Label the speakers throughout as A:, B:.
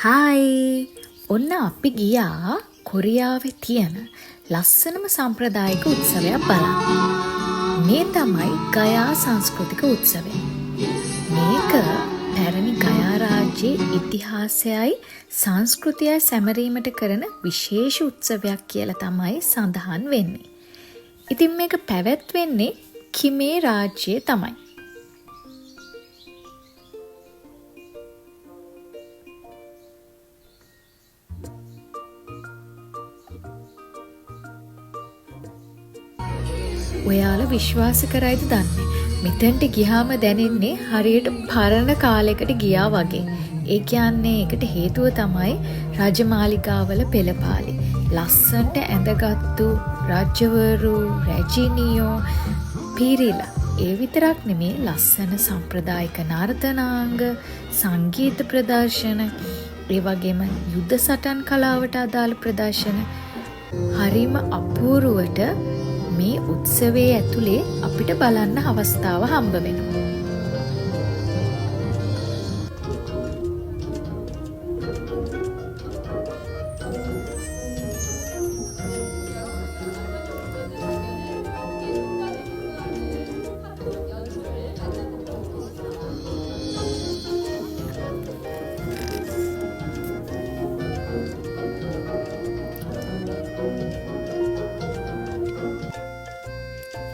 A: Hi ඔන්න අපි ගියා කොරියාවේ තියෙන ලස්සනම සම්ප්‍රදායික උත්සවයක් බලන්න. මේ තමයි ගයා සංස්කෘතික උත්සවය. මේක පැරණි ගයා රාජ්‍යයේ ඉතිහාසයයි සංස්කෘතියයි සැමරීමට කරන විශේෂ උත්සවයක් කියලා තමයි සඳහන් වෙන්නේ. ඉතින් මේක පැවැත්වෙන්නේ කිමේ රාජ්‍යයේ තමයි. ඔයාලා විශ්වාස කරයිද දන්නේ මෙතෙන්ට ගියාම දැනෙන්නේ හරියට පරණ කාලයකට ගියා වගේ. ඒ කියන්නේ ඒකට හේතුව තමයි රජමාලිගාවල පෙළපාලි. ලස්සන්ට ඇඳගත්තු රජවරු, රැජිනියෝ පිරිලා. ඒ විතරක් නෙමේ ලස්සන සම්ප්‍රදායික නර්තනාංග, සංගීත ප්‍රදර්ශන, ඒ වගේම යුද්ධ සටන් කලාවට අදාළ ප්‍රදර්ශන හරිම අපූර්වට මේ උත්සවයේ ඇතුලේ අපිට බලන්න අවස්ථාව හම්බ වෙනවා.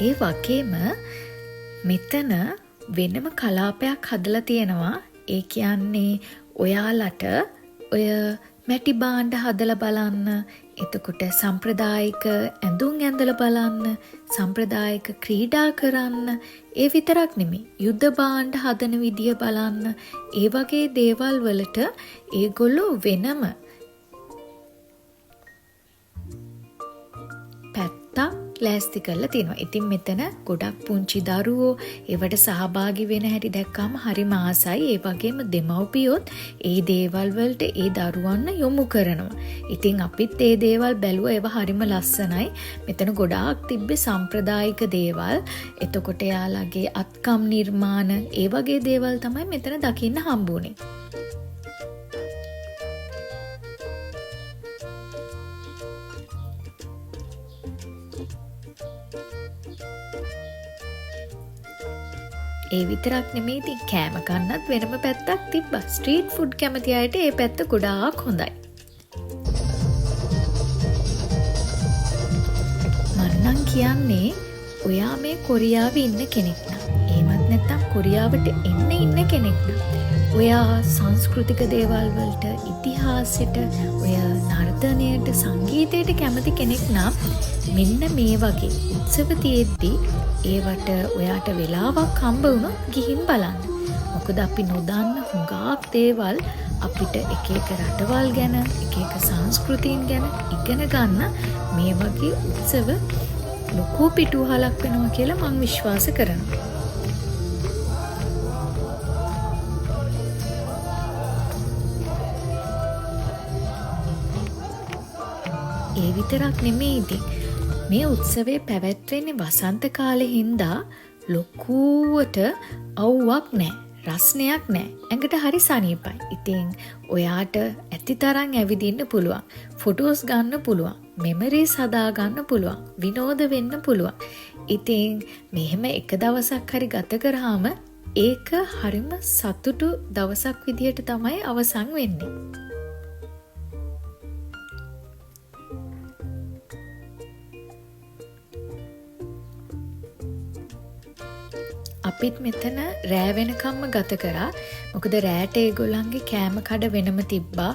A: ඒ වගේම මෙතන වෙනම කලාපයක් හදලා තියෙනවා. ඒ කියන්නේ ඔයාලට ඔය මැටි භාණ්ඩ හදලා බලන්න, එතකොට සම්ප්‍රදායික ඇඳුම් ඇඳලා බලන්න, සම්ප්‍රදායික ක්‍රීඩා කරන්න, ඒ විතරක් නෙමෙයි යුද්ධ භාණ්ඩ හදන විදිය බලන්න. ඒ වගේ දේවල් වලට ඒගොල්ලෝ වෙනම පැත්තක් ලෑස්ති කරලා තියෙනවා. ඉතින් මෙතන ගොඩක් පුංචි දරුවෝ ඒවට සහභාගී වෙන හැටි දැක්කම හරිම ආසයි. ඒ වගේම දෙමව්පියොත් ඒ දේවල් වලට ඒ දරුවන්ව යොමු කරනවා. ඉතින් අපිත් ඒ දේවල් බැලුවා. ඒවා හරිම ලස්සනයි. මෙතන ගොඩාක් තිබ්බේ සම්ප්‍රදායික දේවල්. එතකොට යාළගේ අත්කම් නිර්මාණ ඒ වගේ දේවල් තමයි මෙතන දකින්න හම්බුනේ. ඒ විතරක් නෙමෙයි ඉතින් කෑම කන්නත් වෙනම පැත්තක් තිබ්බා. ස්ට්‍රීට් ෆුඩ් කැමති අයට ඒ පැත්ත ගොඩාක් හොඳයි. මන්නම් කියන්නේ ඔයා මේ කොරියාවේ ඉන්න කෙනෙක් නම්, එහෙමත් නැත්නම් කොරියාවට ඉන්න කෙනෙක් නම්, ඔයා සංස්කෘතික දේවල් වලට, ඉතිහාසෙට, ඔය නර්තනයට, සංගීතයට කැමති කෙනෙක් නම් මෙන්න මේ වගේ උත්සව තියෙද්දී ඒවට ඔයාට වෙලාවක් හම්බ වුණොත් ගිහින් බලන්න. මොකද අපි නොදන්න හුඟක් දේවල් අපිට එක එක රටවල් ගැන, එක එක සංස්කෘතීන් ගැන ඉගෙන ගන්න මේ වගේ උත්සව ලොකු පිටුවහලක් වෙනවා කියලා මම විශ්වාස කරනවා. ඒ විතරක් නෙමෙයි ඉතින් මේ උත්සවයේ පැවැත්වෙන්නේ වසන්ත කාලේ හින්දා ලොකුවට අවුවක් නැහැ. රස්නයක් නැහැ. ඇඟට හරි සනීපයි. ඉතින් ඔයාට ඇති තරම් ඇවිදින්න පුළුවන්. ෆොටෝස් ගන්න පුළුවන්. මෙමරිස් හදා ගන්න පුළුවන්. විනෝද වෙන්න පුළුවන්. ඉතින් මෙහෙම එක දවසක් හරි ගත කරාම ඒක හරිම සතුටු දවසක් විදියට තමයි අවසන් වෙන්නේ. අපිත් මෙතන රෑ වෙනකම්ම ගත කරා. මොකද රෑට ඒගොල්ලන්ගේ කෑම කඩ වෙනම තිබ්බා.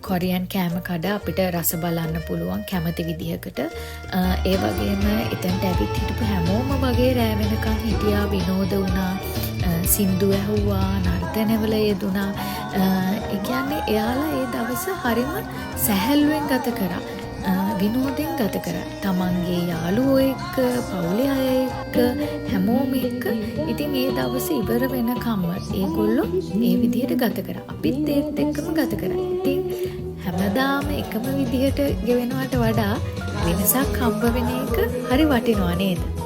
A: කොරියන් කෑම කඩ අපිට රස බලන්න පුළුවන් කැමති විදිහකට. ඒ වගේම එතනට ඇවිත් හිටපු හැමෝම වගේ රෑ වෙනකම් හිටියා, විනෝද වුණා, සින්දු ඇහුවා, නර්තනවල යෙදුණා. ඒ කියන්නේ එයාලා ඒ දවස හරිම සැහැල්ලුවෙන් ගත කරා. විනෝදෙන් ගත කරා. තමන්ගේ යාළුවෝ එක්ක, පවුලේ අය එක්ක, හැමෝම එක්ක. ඉතින් ඒ දවස ඉවර වෙනකම්ම ඒගොල්ලෝ මේ විදිහට ගත කරා. අපිත් ඒත් එක්කම ගත කරා. ඉතින් හැමදාම එකම විදිහට ගෙවෙනවට වඩා වෙනසක් හම්බ වෙන එක හරි වටිනවා නේද?